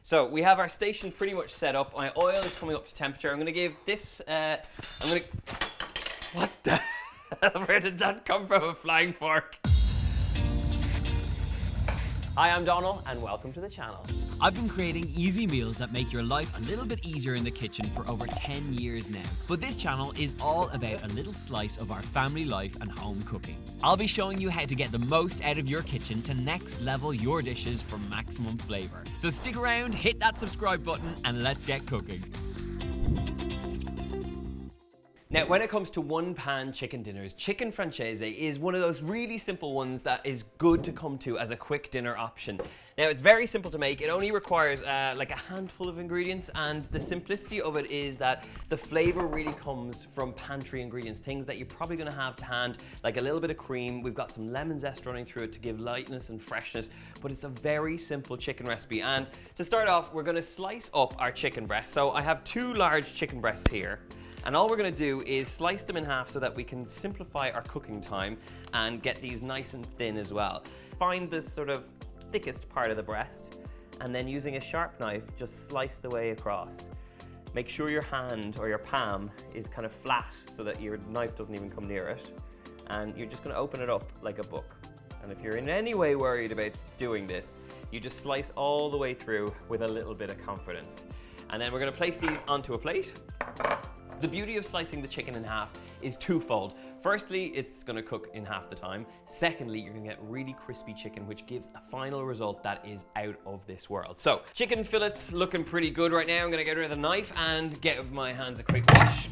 So we have our station pretty much set up. My oil is coming up to temperature. I'm going to give this, what the hell? Where did that come from? A flying fork. Hi, I'm Donal, and welcome to the channel. I've been creating easy meals that make your life a little bit easier in the kitchen for over 10 years now. But this channel is all about a little slice of our family life and home cooking. I'll be showing you how to get the most out of your kitchen to next level your dishes for maximum flavor. So stick around, hit that subscribe button, and let's get cooking. Now, when it comes to one-pan chicken dinners, chicken Francese is one of those really simple ones that is good to come to as a quick dinner option. Now, it's very simple to make. It only requires like a handful of ingredients, and the simplicity of it is that the flavor really comes from pantry ingredients, things that you're probably gonna have to hand, like a little bit of cream. We've got some lemon zest running through it to give lightness and freshness, but it's a very simple chicken recipe. And to start off, we're gonna slice up our chicken breasts. So I have 2 large chicken breasts here. And all we're gonna do is slice them in half so that we can simplify our cooking time and get these nice and thin as well. Find the sort of thickest part of the breast, and then using a sharp knife, just slice the way across. Make sure your hand or your palm is kind of flat so that your knife doesn't even come near it. And you're just gonna open it up like a book. And if you're in any way worried about doing this, you just slice all the way through with a little bit of confidence. And then we're gonna place these onto a plate. The beauty of slicing the chicken in half is twofold. Firstly, it's gonna cook in half the time. Secondly, you're gonna get really crispy chicken, which gives a final result that is out of this world. So, chicken fillets looking pretty good right now. I'm gonna get rid of the knife and give my hands a quick wash.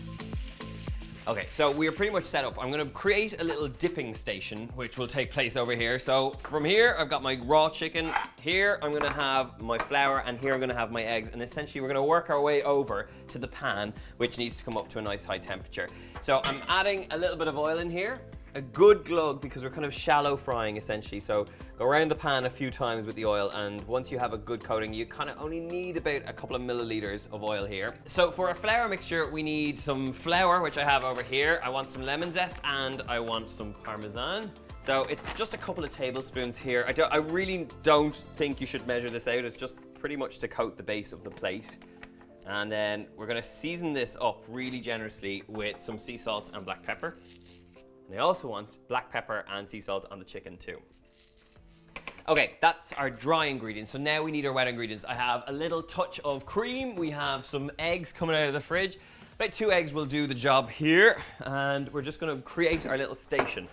Okay, so we're pretty much set up. I'm gonna create a little dipping station, which will take place over here. So from here, I've got my raw chicken. Here, I'm gonna have my flour, and here I'm gonna have my eggs. And essentially, we're gonna work our way over to the pan, which needs to come up to a nice high temperature. So I'm adding a little bit of oil in here. A good glug, because we're kind of shallow frying essentially. So go around the pan a few times with the oil, and once you have a good coating, you kind of only need about a couple of milliliters of oil here. So for a flour mixture, we need some flour, which I have over here. I want some lemon zest, and I want some parmesan. So it's just a couple of tablespoons here. I really don't think you should measure this out. It's just pretty much to coat the base of the plate. And then we're gonna season this up really generously with some sea salt and black pepper. And I also want black pepper and sea salt on the chicken too. Okay, that's our dry ingredients. So now we need our wet ingredients. I have a little touch of cream. We have some eggs coming out of the fridge. About 2 eggs will do the job here. And we're just gonna create our little station.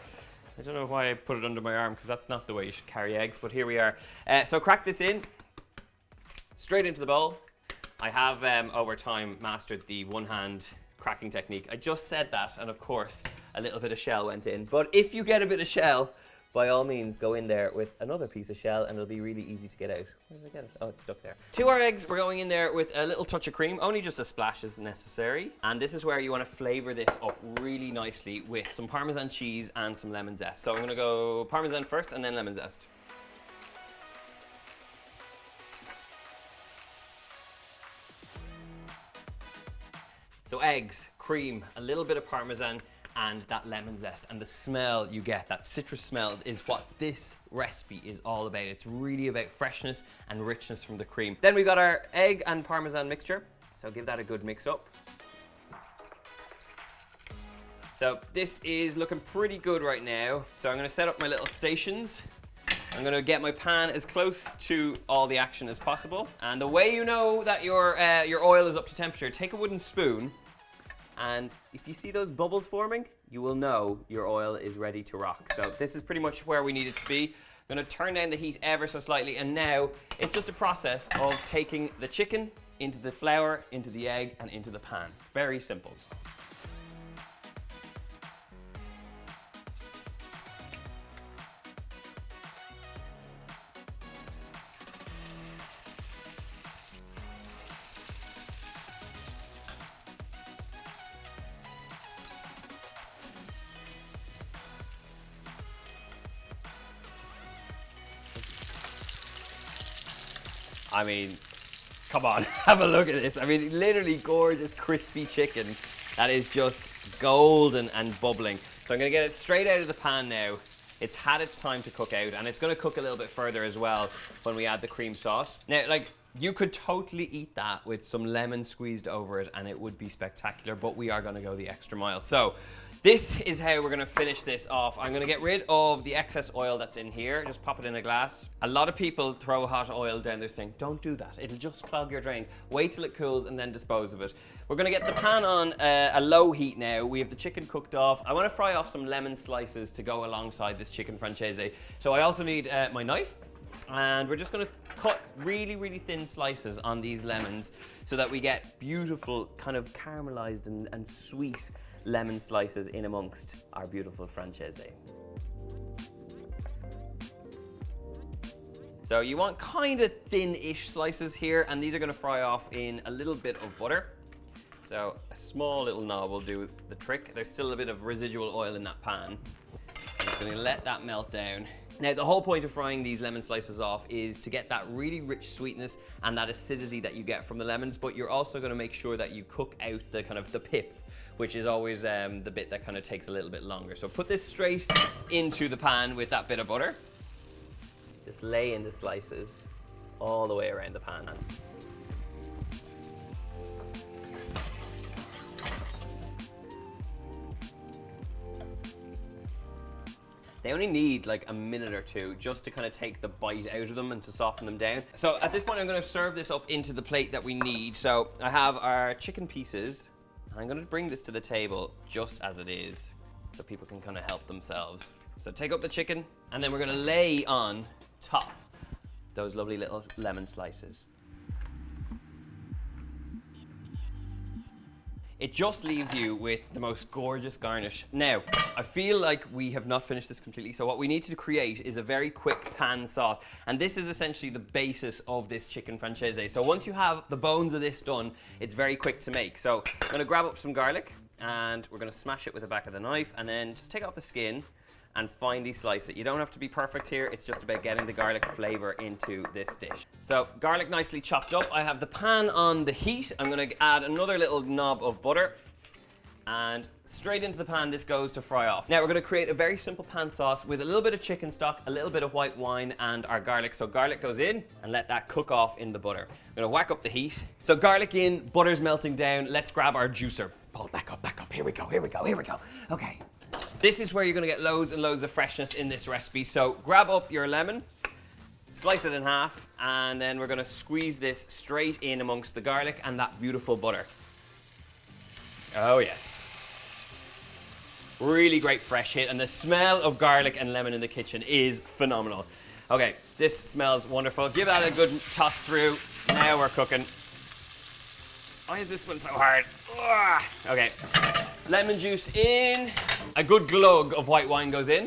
I don't know why I put it under my arm, because that's not the way you should carry eggs, but here we are. So crack this in, straight into the bowl. I have over time mastered the one-hand cracking technique. I just said that, and of course a little bit of shell went in, but if you get a bit of shell, by all means go in there with another piece of shell and it'll be really easy to get out. Where did I get it? Oh, it's stuck there. To our eggs, we're going in there with a little touch of cream, only just a splash is necessary, and this is where you want to flavor this up really nicely with some Parmesan cheese and some lemon zest. So I'm going to go Parmesan first and then lemon zest. So eggs, cream, a little bit of Parmesan, and that lemon zest. And the smell you get, that citrus smell, is what this recipe is all about. It's really about freshness and richness from the cream. Then we've got our egg and Parmesan mixture. So give that a good mix up. So this is looking pretty good right now. So I'm gonna set up my little stations. I'm gonna get my pan as close to all the action as possible. And the way you know that your oil is up to temperature, take a wooden spoon, and if you see those bubbles forming, you will know your oil is ready to rock. So this is pretty much where we need it to be. I'm gonna turn down the heat ever so slightly, and now it's just a process of taking the chicken into the flour, into the egg, and into the pan. Very simple. I mean, come on, have a look at this. I mean, literally gorgeous, crispy chicken that is just golden and bubbling. So I'm gonna get it straight out of the pan now. It's had its time to cook out, and it's gonna cook a little bit further as well when we add the cream sauce. Now, like, You could totally eat that with some lemon squeezed over it and it would be spectacular, but we are gonna go the extra mile. So this is how we're gonna finish this off. I'm gonna get rid of the excess oil that's in here, just pop it in a glass. A lot of people throw hot oil down their sink. Don't do that, it'll just clog your drains. Wait till it cools and then dispose of it. We're gonna get the pan on a low heat now. We have the chicken cooked off. I wanna fry off some lemon slices to go alongside this chicken francese. So I also need my knife. And we're just gonna cut really, really thin slices on these lemons so that we get beautiful, kind of caramelized and sweet lemon slices in amongst our beautiful francese. So you want kind of thin-ish slices here, and these are gonna fry off in a little bit of butter. So a small little knob will do the trick. There's still a bit of residual oil in that pan. I'm just gonna let that melt down. Now, the whole point of frying these lemon slices off is to get that really rich sweetness and that acidity that you get from the lemons, but you're also gonna make sure that you cook out the kind of the pip, which is always the bit that kind of takes a little bit longer. So put this straight into the pan with that bit of butter. Just lay in the slices all the way around the pan. They only need like a minute or two just to kind of take the bite out of them and to soften them down. So at this point, I'm going to serve this up into the plate that we need. So I have our chicken pieces. I'm going to bring this to the table just as it is so people can kind of help themselves. So take up the chicken and then we're going to lay on top those lovely little lemon slices. It just leaves you with the most gorgeous garnish. Now, I feel like we have not finished this completely, so what we need to create is a very quick pan sauce. And this is essentially the basis of this chicken francese. So once you have the bones of this done, it's very quick to make. So I'm gonna grab up some garlic and we're gonna smash it with the back of the knife and then just take off the skin and finely slice it. You don't have to be perfect here, it's just about getting the garlic flavor into this dish. So garlic nicely chopped up. I have the pan on the heat. I'm gonna add another little knob of butter and straight into the pan this goes to fry off. Now we're gonna create a very simple pan sauce with a little bit of chicken stock, a little bit of white wine and our garlic. So garlic goes in and let that cook off in the butter. I'm gonna whack up the heat. So garlic in, butter's melting down. Let's grab our juicer. Pull it back up. Here we go. Okay. This is where you're gonna get loads and loads of freshness in this recipe. So grab up your lemon, slice it in half, and then we're gonna squeeze this straight in amongst the garlic and that beautiful butter. Oh yes. Really great fresh hit, and the smell of garlic and lemon in the kitchen is phenomenal. Okay, this smells wonderful. Give that a good toss through. Now we're cooking. Why is this one so hard? Ugh. Okay, lemon juice in. A good glug of white wine goes in.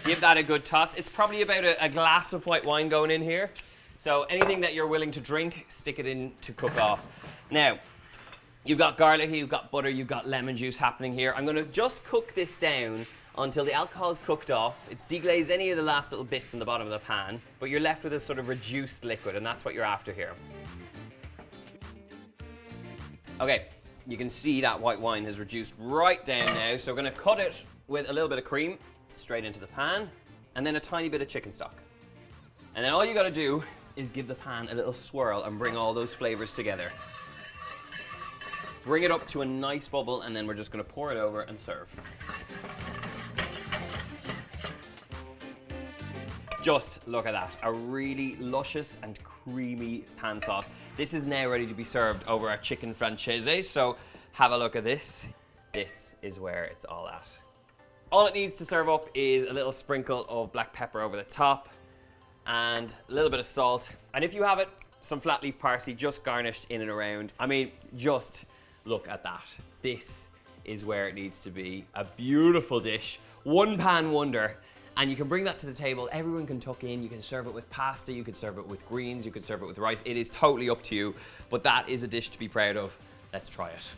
Give that a good toss. It's probably about a glass of white wine going in here. So anything that you're willing to drink, stick it in to cook off. Now, you've got garlic, you've got butter, you've got lemon juice happening here. I'm gonna just cook this down until the alcohol is cooked off. It's deglazed any of the last little bits in the bottom of the pan, but you're left with a sort of reduced liquid, and that's what you're after here. Okay, you can see that white wine has reduced right down now, so we're gonna cut it with a little bit of cream straight into the pan, and then a tiny bit of chicken stock. And then all you gotta do is give the pan a little swirl and bring all those flavors together. Bring it up to a nice bubble, and then we're just gonna pour it over and serve. Just look at that, a really luscious and creamy pan sauce. This is now ready to be served over our chicken francese, so have a look at this. This is where it's all at. All it needs to serve up is a little sprinkle of black pepper over the top and a little bit of salt. And if you have it, some flat leaf parsley just garnished in and around. I mean, just look at that. This is where it needs to be. A beautiful dish, one pan wonder. And you can bring that to the table. Everyone can tuck in. You can serve it with pasta. You can serve it with greens. You can serve it with rice. It is totally up to you. But that is a dish to be proud of. Let's try it.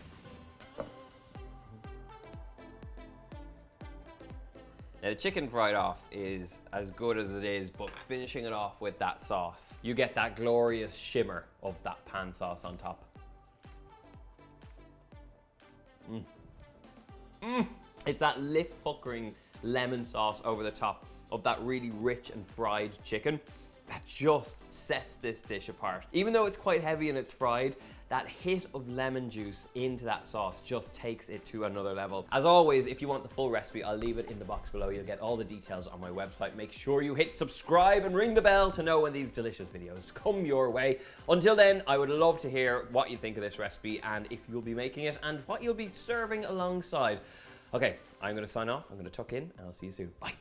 Now the chicken fried off is as good as it is, but finishing it off with that sauce, you get that glorious shimmer of that pan sauce on top. It's that lip puckering lemon sauce over the top. of that really rich and fried chicken that just sets this dish apart. Even though it's quite heavy and it's fried, that hit of lemon juice into that sauce just takes it to another level. As always, if you want the full recipe, I'll leave it in the box below. You'll get all the details on my website. Make sure you hit subscribe and ring the bell to know when these delicious videos come your way. Until then, I would love to hear what you think of this recipe and if you'll be making it and what you'll be serving alongside. Okay, I'm gonna sign off, I'm gonna tuck in, and I'll see you soon. Bye.